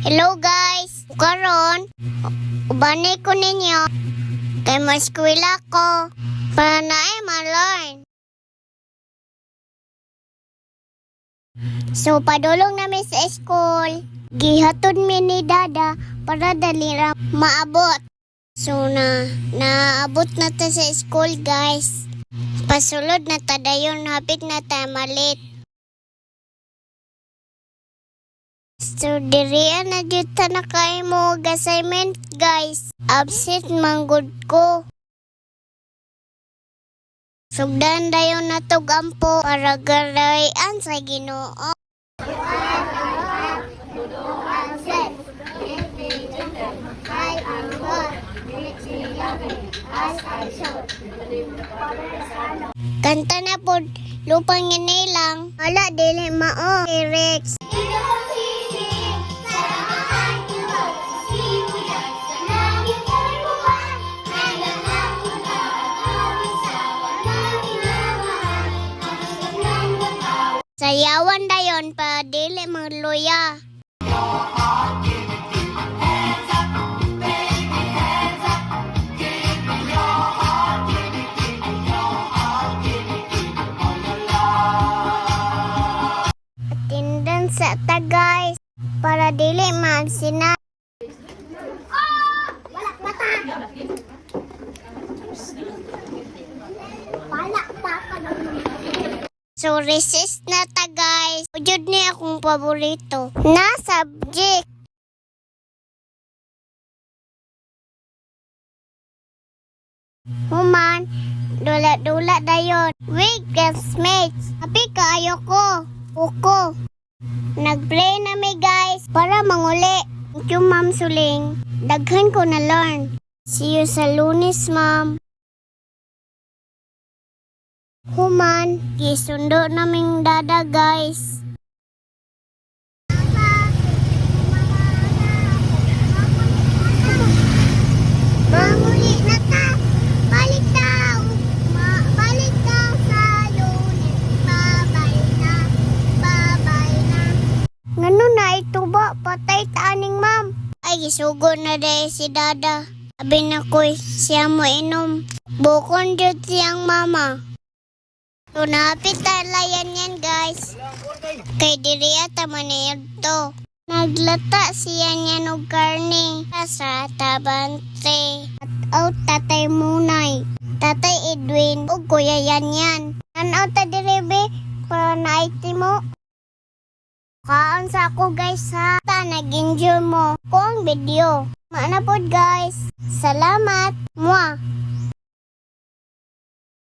Hello guys! Karon, ubanay ko ninyo kay maskwela ko para na ay ma-learn. So, padulong namin sa school. Gihatod mi ni Dada para dali ra maabot. So, naabot na ta sa school guys. Pasulod na ta dayon, hapit na ta malit. So, diriya na dito na kayo mo assignment, guys. Absent manggod ko. Sugdan dayon na to gampo para garayan sa Ginoo. Kanta na po, lupang lang. Wala, dili mao. Rex. Sayawan dayon pa dili magluya. Attendance sa ta guys para dili magsina. Wala mata. Wala pa. So, resist na ta guys. Ujud ni akong paborito na subject. Human, dula-dula dayon. Wig classmates. Happy kaayo ko. Uko. Nag-play na mi guys para manguli. Thank you, Ma'am Suling. Daghan ko na learn. See you sa Lunes, Ma'am. Human, gisundo naming Dada guys. Manguli na ta. Balik daw. Balik daw sa Lunes. Babay na. Babay na. Ngano na ito ba? Patay taaning ma'am. Ay, gisugo na dahil si Dada. Sabi na ko'y siya mo inom. Bukon dyan siyang mama. So, napit talayan yan, guys. Kay diriya taman niya to. Naglata siya niya ng karne sa tabante. At out tatay Munay, tatay Edwin, o kuya yan. Ano ta diribe para naiti mo? Kaan sa ako, guys, ha? Nag-enjoy mo ko ang video. Maana po, guys. Salamat. Mwah.